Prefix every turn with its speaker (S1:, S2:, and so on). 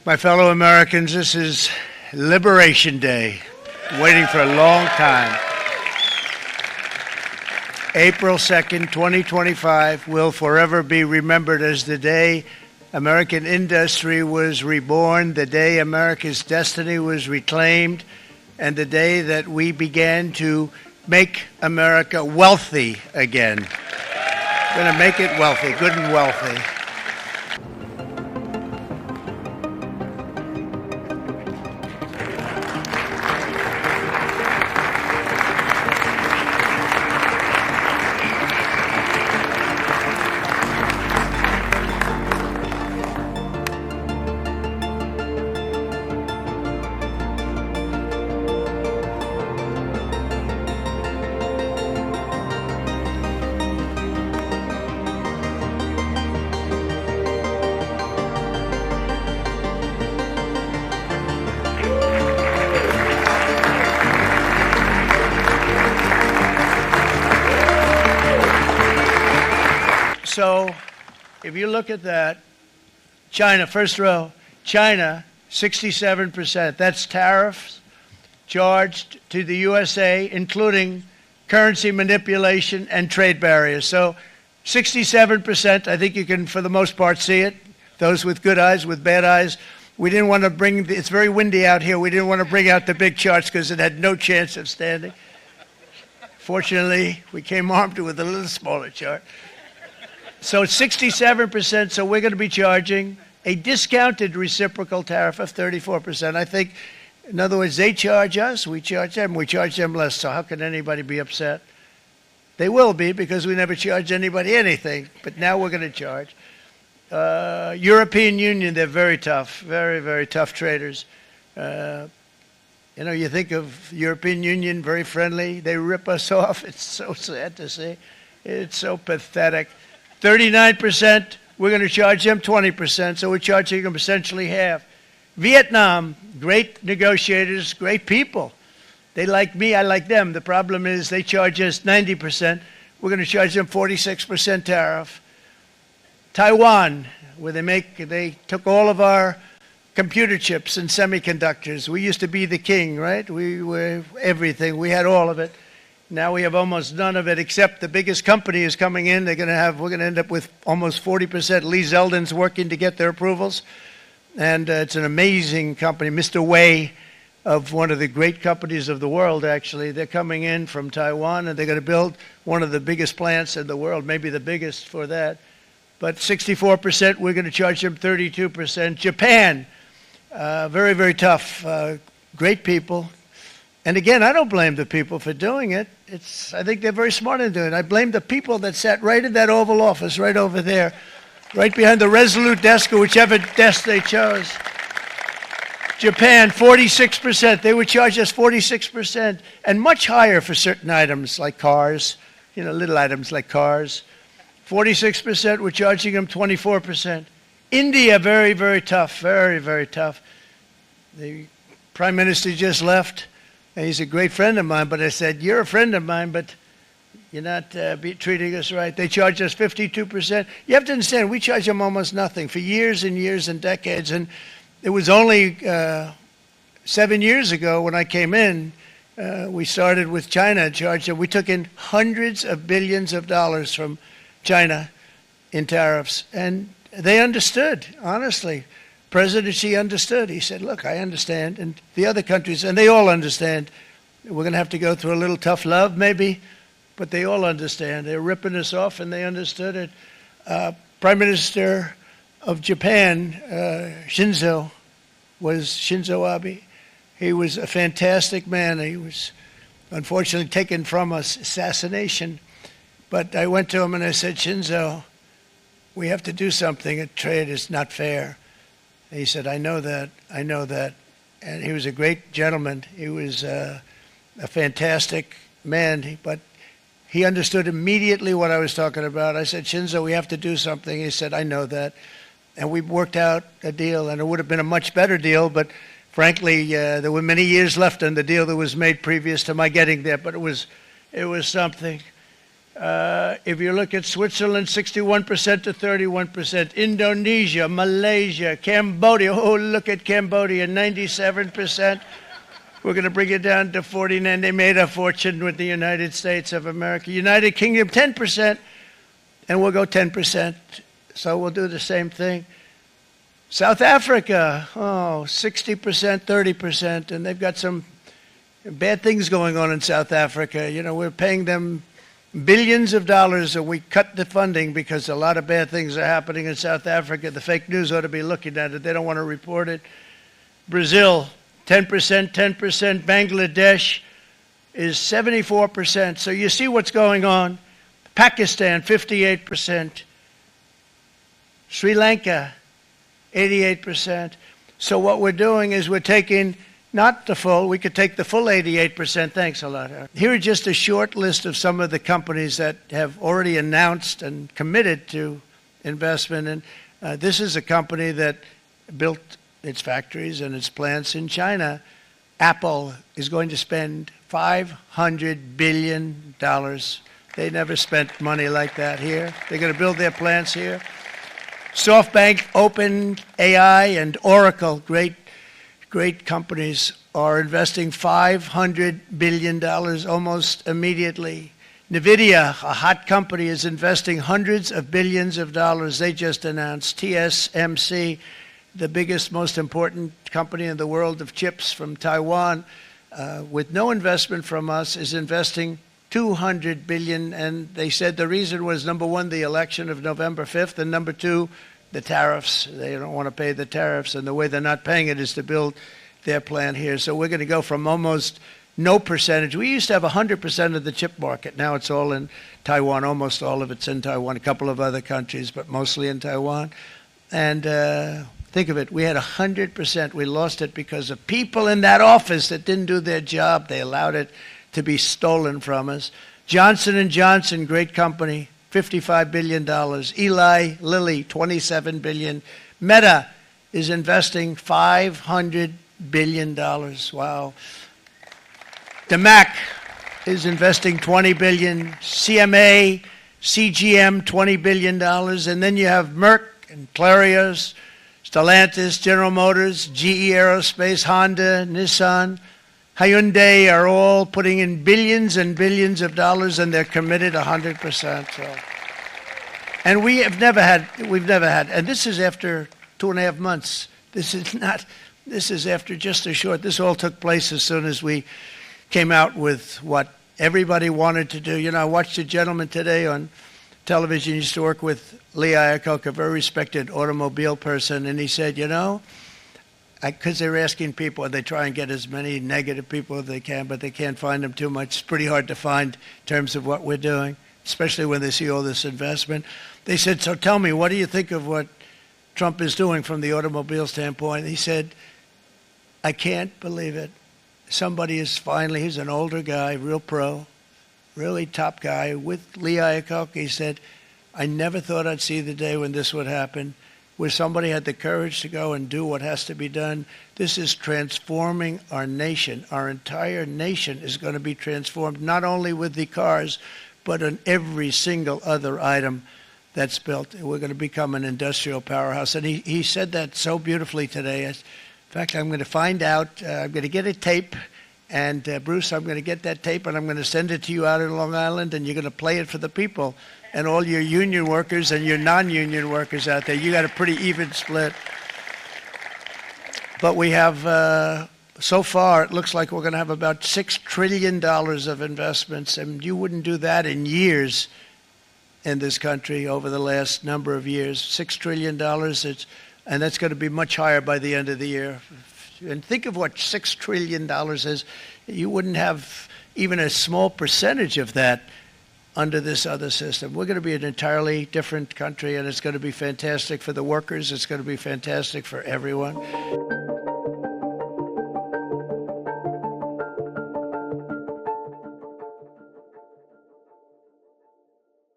S1: My fellow Americans, this is Liberation Day, waiting for a long time. April 2nd, 2025 will forever be remembered as the day American industry was reborn, the day America's destiny was reclaimed, and the day that we began to make America wealthy again. We're going to make it wealthy, good and wealthy. So if you look at that, China, first row, China, 67%. That's tariffs charged to the USA, including currency manipulation and trade barriers. So 67%, I think you can, for the most part, see it. Those with good eyes, with bad eyes. We didn't want to bring, it's very windy out here, we didn't want to bring out the big charts because it had no chance of standing. Fortunately, we came armed with a little smaller chart. So it's 67%, so we're going to be charging a discounted reciprocal tariff of 34%. I think, in other words, they charge us, we charge them less, so how can anybody be upset? They will be, because we never charge anybody anything, but now we're going to charge. European Union, they're very tough, very, very tough traders. You think of European Union, very friendly. They rip us off. It's so sad to see. It's so pathetic. 39%, we're going to charge them 20%, so we're charging them essentially half. Vietnam, great negotiators, great people. They like me, I like them. The problem is they charge us 90%. We're going to charge them 46% tariff. Taiwan, where they took all of our computer chips and semiconductors. We used to be the king, right? We were everything. We had all of it. Now we have almost none of it, except the biggest company is coming in. We're going to end up with almost 40%. Lee Zeldin's working to get their approvals. And it's an amazing company. Mr. Wei, of one of the great companies of the world, actually, they're coming in from Taiwan, and they're going to build one of the biggest plants in the world, maybe the biggest for that. But 64%, we're going to charge them 32%. Japan, very, very tough, great people. And again, I don't blame the people for doing it. I think they're very smart in doing it. I blame the people that sat right in that Oval Office, right over there, right behind the Resolute desk or whichever desk they chose. Japan, 46%. They would charge us 46%, and much higher for certain items like cars, little items like cars. 46%, we're charging them 24%. India, very, very tough, very, very tough. The Prime Minister just left. And he's a great friend of mine, but I said, you're a friend of mine, but you're not treating us right. They charge us 52%. You have to understand, we charge them almost nothing for years and years and decades. And it was only 7 years ago when I came in, we started with China and charged them. We took in hundreds of billions of dollars from China in tariffs. And they understood, honestly. President Xi understood. He said, look, I understand. And the other countries, and they all understand. We're going to have to go through a little tough love, maybe, but they all understand. They're ripping us off, and they understood it. Prime Minister of Japan, Shinzo Abe. He was a fantastic man. He was unfortunately taken from us, assassination. But I went to him and I said, Shinzo, we have to do something. A trade is not fair. He said, I know that. And he was a great gentleman. He was a fantastic man, but he understood immediately what I was talking about. I said, Shinzo, we have to do something. He said, I know that. And we worked out a deal, and it would have been a much better deal, but frankly, there were many years left on the deal that was made previous to my getting there, but it was something. If you look at Switzerland, 61% to 31%. Indonesia, Malaysia, Cambodia. Oh, look at Cambodia, 97%. We're going to bring it down to 49. They made a fortune with the United States of America. United Kingdom, 10%, and we'll go 10%. So we'll do the same thing. South Africa, 60%, 30%, and they've got some bad things going on in South Africa. You know, we're paying them billions of dollars, and we cut the funding because a lot of bad things are happening in South Africa. The fake news ought to be looking at it. They don't want to report it. Brazil, 10%, 10%. Bangladesh is 74%. So you see what's going on. Pakistan, 58%. Sri Lanka, 88%. So what we're doing is we're taking not the full, we could take the full 88%. Thanks a lot. Here are just a short list of some of the companies that have already announced and committed to investment. And this is a company that built its factories and its plants in China. Apple is going to spend $500 billion. They never spent money like that here. They're going to build their plants here. SoftBank, OpenAI, and Oracle, great companies, are investing $500 billion almost immediately. NVIDIA, a hot company, is investing hundreds of billions of dollars. They just announced. TSMC, the biggest, most important company in the world of chips from Taiwan, with no investment from us, is investing $200 billion. And they said the reason was, number one, the election of November 5th, and number two, the tariffs. They don't want to pay the tariffs, and the way they're not paying it is to build their plant here. So we're going to go from almost no percentage. We used to have 100% of the chip market. Now it's all in Taiwan. Almost all of it's in Taiwan, a couple of other countries, but mostly in Taiwan. And think of it, we had 100%. We lost it because of people in that office that didn't do their job. They allowed it to be stolen from us. Johnson & Johnson, great company, $55 billion. Eli Lilly, $27 billion. Meta is investing $500 billion. Wow. The Mac is investing $20 billion. CMA, CGM, $20 billion. And then you have Merck and Clarios, Stellantis, General Motors, GE Aerospace, Honda, Nissan, Hyundai are all putting in billions and billions of dollars, and they're committed 100%. So. And we've never had, and this is after 2.5 months. This is after just a short, this all took place as soon as we came out with what everybody wanted to do. You know, I watched a gentleman today on television, used to work with Lee Iacocca, a very respected automobile person, and he said, you know, because they're asking people, they try and get as many negative people as they can, but they can't find them too much. It's pretty hard to find in terms of what we're doing, especially when they see all this investment. They said, so tell me, what do you think of what Trump is doing from the automobile standpoint? He said, I can't believe it. Somebody is finally, he's an older guy, real pro, really top guy, with Lee Iacocca. He said, I never thought I'd see the day when this would happen, where somebody had the courage to go and do what has to be done. This is transforming our nation. Our entire nation is going to be transformed, not only with the cars, but on every single other item that's built. We're going to become an industrial powerhouse. And he said that so beautifully today. In fact, I'm going to find out, I'm going to get a tape, and Bruce, I'm going to get that tape, and I'm going to send it to you out in Long Island, and you're going to play it for the people. And all your union workers and your non-union workers out there, you got a pretty even split. But we have, so far, it looks like we're going to have about $6 trillion of investments, and you wouldn't do that in years in this country over the last number of years. $6 trillion, and that's going to be much higher by the end of the year. And think of what $6 trillion is. You wouldn't have even a small percentage of that under this other system. We're going to be an entirely different country, and it's going to be fantastic for the workers. It's going to be fantastic for everyone.